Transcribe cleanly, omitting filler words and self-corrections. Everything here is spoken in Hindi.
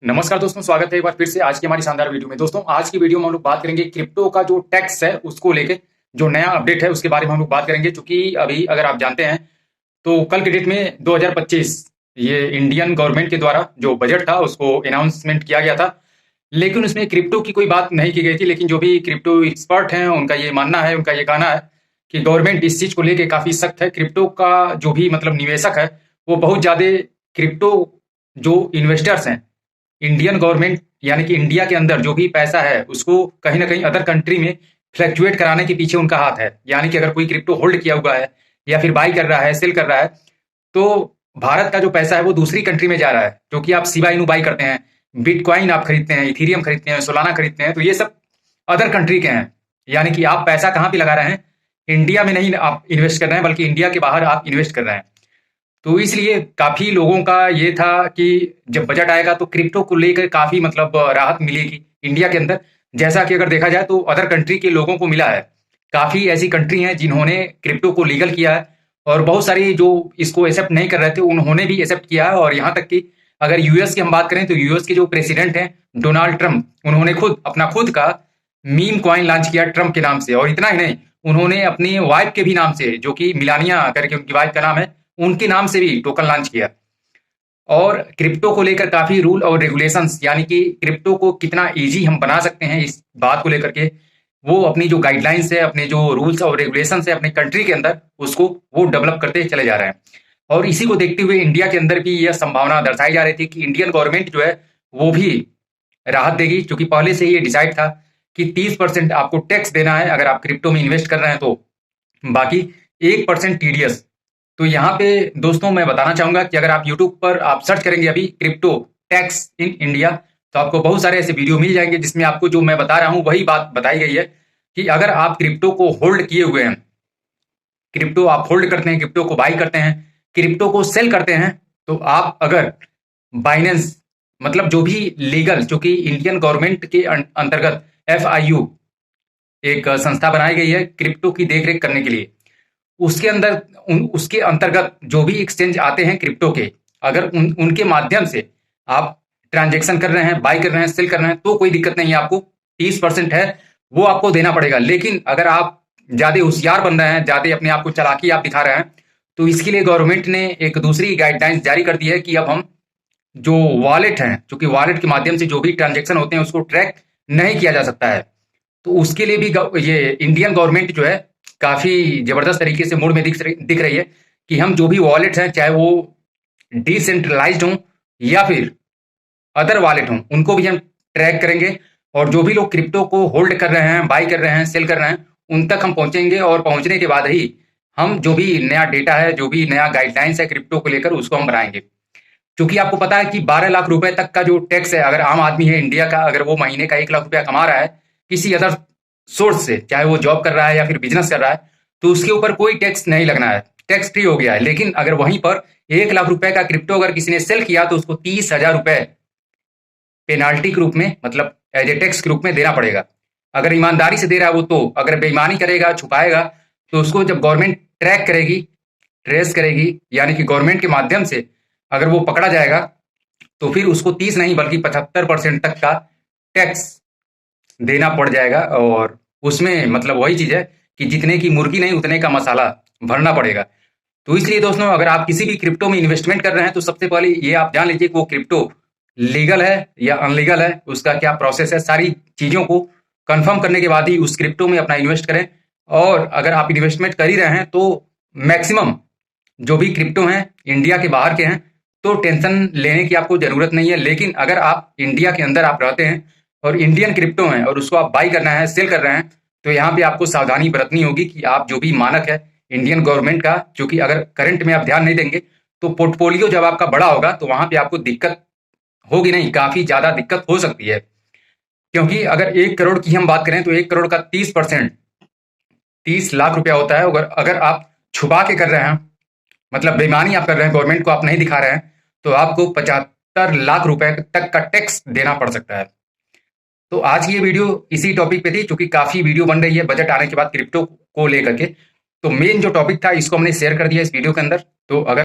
नमस्कार दोस्तों, स्वागत है एक बार फिर से आज की हमारी शानदार वीडियो में। दोस्तों, आज की वीडियो में हम लोग बात करेंगे क्रिप्टो का जो टैक्स है उसको लेके, जो नया अपडेट है उसके बारे में हम लोग बात करेंगे। चूंकि अभी अगर आप जानते हैं तो कल के डेट में 2025 ये इंडियन गवर्नमेंट के द्वारा जो बजट था उसको अनाउंसमेंट किया गया था, लेकिन उसमें क्रिप्टो की कोई बात नहीं की गई थी। लेकिन जो भी क्रिप्टो एक्सपर्ट हैं उनका ये मानना है, उनका ये कहना है कि गवर्नमेंट इस चीज को लेके काफी सख्त है। क्रिप्टो का जो भी मतलब निवेशक है वो बहुत ज्यादा क्रिप्टो जो इन्वेस्टर्स हैं, इंडियन गवर्नमेंट यानी कि इंडिया के अंदर जो भी पैसा है उसको कहीं ना कहीं अदर कंट्री में फ्लैक्चुएट कराने के पीछे उनका हाथ है। यानी कि अगर कोई क्रिप्टो होल्ड किया हुआ है या फिर बाई कर रहा है, सेल कर रहा है, तो भारत का जो पैसा है वो दूसरी कंट्री में जा रहा है। क्योंकि आप शिबा इनू बाई करते हैं, बिटकॉइन आप खरीदते हैं, इथीरियम खरीदते हैं, सोलाना खरीदते हैं, तो ये सब अदर कंट्री के हैं। यानी कि आप पैसा कहाँ पे लगा रहे हैं, इंडिया में नहीं आप इन्वेस्ट कर रहे हैं बल्कि इंडिया के बाहर आप इन्वेस्ट कर रहे हैं। तो इसलिए काफी लोगों का ये था कि जब बजट आएगा तो क्रिप्टो को लेकर काफी मतलब राहत मिलेगी इंडिया के अंदर। जैसा कि अगर देखा जाए तो अदर कंट्री के लोगों को मिला है। काफी ऐसी कंट्री हैं जिन्होंने क्रिप्टो को लीगल किया है, और बहुत सारी जो इसको एक्सेप्ट नहीं कर रहे थे उन्होंने भी एक्सेप्ट किया है। और यहाँ तक कि अगर यूएस की हम बात करें तो यूएस के जो प्रेसिडेंट हैं डोनाल्ड ट्रंप, उन्होंने खुद अपना खुद का मीम कॉइन लॉन्च किया ट्रंप के नाम से। और इतना ही नहीं, उन्होंने अपनी वाइफ के भी नाम से, जो कि मिलानिया करके उनकी वाइफ का नाम है, उनके नाम से भी टोकन लॉन्च किया। और क्रिप्टो को लेकर काफी रूल और रेगुलेशंस, यानी कि क्रिप्टो को कितना इजी हम बना सकते हैं इस बात को लेकर के, वो अपनी जो गाइडलाइंस है, अपने जो रूल्स और रेगुलेशंस है अपने कंट्री के अंदर, उसको वो डेवलप करते चले जा रहे हैं। और इसी को देखते हुए इंडिया के अंदर भी यह संभावना दर्शाई जा रही थी कि इंडियन गवर्नमेंट जो है वो भी राहत देगी। क्योंकि पहले से ही ये डिसाइड था कि 30% आपको टैक्स देना है अगर आप क्रिप्टो में इन्वेस्ट कर रहे हैं, तो बाकी 1% टीडीएस। तो यहाँ पे दोस्तों मैं बताना चाहूंगा कि अगर आप यूट्यूब पर आप सर्च करेंगे अभी क्रिप्टो टैक्स इन इंडिया, तो आपको बहुत सारे ऐसे वीडियो मिल जाएंगे जिसमें आपको जो मैं बता रहा हूं वही बात बताई गई है कि अगर आप क्रिप्टो को होल्ड किए हुए हैं, क्रिप्टो आप होल्ड करते हैं, क्रिप्टो को बाई करते हैं, क्रिप्टो को सेल करते हैं, तो आप अगर बाइनेंस मतलब जो भी लीगल, चूंकि इंडियन गवर्नमेंट के अंतर्गत FIU एक संस्था बनाई गई है क्रिप्टो की देखरेख करने के लिए, उसके अंदर उसके अंतर्गत जो भी एक्सचेंज आते हैं क्रिप्टो के, अगर उनके माध्यम से आप ट्रांजेक्शन कर रहे हैं, बाई कर रहे हैं, सेल कर रहे हैं, तो कोई दिक्कत नहीं है। आपको 30% है वो आपको देना पड़ेगा। लेकिन अगर आप ज्यादा होशियार बन रहे हैं, ज्यादा अपने आप को चालाकी आप दिखा रहे हैं, तो इसके लिए गवर्नमेंट ने एक दूसरी गाइडलाइंस जारी कर दी है कि अब हम जो वॉलेट हैं, क्योंकि वॉलेट के माध्यम से जो भी ट्रांजेक्शन होते हैं उसको ट्रैक नहीं किया जा सकता है, तो उसके लिए भी ये इंडियन गवर्नमेंट जो है काफी जबरदस्त तरीके से मूड में दिख रही है कि हम जो भी वॉलेट हैं, चाहे वो डिसेंट्रलाइज्ड हों या फिर अदर वॉलेट हों, उनको भी हम ट्रैक करेंगे। और जो भी लोग क्रिप्टो को होल्ड कर रहे हैं, बाई कर रहे हैं, सेल कर रहे हैं, उन तक हम पहुंचेंगे। और पहुंचने के बाद ही हम जो भी नया डेटा है, जो भी नया गाइडलाइंस है क्रिप्टो को लेकर, उसको हम बनाएंगे। क्योंकि आपको पता है कि 12 लाख रुपए तक का जो टैक्स है, अगर आम आदमी है इंडिया का, अगर वो महीने का 1 लाख रुपया कमा रहा है किसी अदर सोर्स से, चाहे वो जॉब कर रहा है या फिर बिजनेस कर रहा है, तो उसके ऊपर कोई टैक्स नहीं लगना है, टैक्स फ्री हो गया है। लेकिन अगर वहीं पर 1 लाख रुपए का क्रिप्टो अगर किसी ने सेल किया तो उसको 30,000 रुपए पेनाल्टी के रूप में, मतलब एज ए टैक्स के रूप में देना पड़ेगा। अगर ईमानदारी से दे रहा है वो तो, अगर बेईमानी करेगा, छुपाएगा, तो उसको जब गवर्नमेंट ट्रैक करेगी, ट्रेस करेगी, यानी कि गवर्नमेंट के माध्यम से अगर वो पकड़ा जाएगा, तो फिर उसको 30 नहीं बल्कि 75% तक का टैक्स देना पड़ जाएगा। और उसमें मतलब वही चीज है कि जितने की मुर्गी नहीं उतने का मसाला भरना पड़ेगा। तो इसलिए दोस्तों, अगर आप किसी भी क्रिप्टो में इन्वेस्टमेंट कर रहे हैं तो सबसे पहले ये आप जान लीजिए कि वो क्रिप्टो लीगल है या अनलीगल है, उसका क्या प्रोसेस है। सारी चीजों को कंफर्म करने के बाद ही उस क्रिप्टो में अपना इन्वेस्ट करें। और अगर आप इन्वेस्टमेंट कर ही रहे हैं तो मैक्सिमम जो भी क्रिप्टो हैं इंडिया के बाहर के हैं, तो टेंशन लेने की आपको जरूरत नहीं है। लेकिन अगर आप इंडिया के अंदर आप रहते हैं और इंडियन क्रिप्टो है और उसको आप बाई करना है, सेल कर रहे हैं, तो यहाँ पे आपको सावधानी बरतनी होगी कि आप जो भी मानक है इंडियन गवर्नमेंट का, क्योंकि अगर करंट में आप ध्यान नहीं देंगे तो पोर्टफोलियो जब आपका बड़ा होगा तो वहां पे आपको दिक्कत होगी, नहीं काफी ज्यादा दिक्कत हो सकती है। क्योंकि अगर 1 करोड़ की हम बात करें तो 1 करोड़ का 30% 30 लाख रुपया होता है। अगर आप छुपा के कर रहे हैं, मतलब बेईमानी आप कर रहे हैं, गवर्नमेंट को आप नहीं दिखा रहे हैं, तो आपको 75 लाख रुपए तक का टैक्स देना पड़ सकता है। तो आज की ये वीडियो इसी टॉपिक पे थी, क्योंकि काफी वीडियो बन रही है बजट आने के बाद क्रिप्टो को लेकर के। तो मेन जो टॉपिक था इसको हमने शेयर कर दिया इस वीडियो के अंदर। तो अगर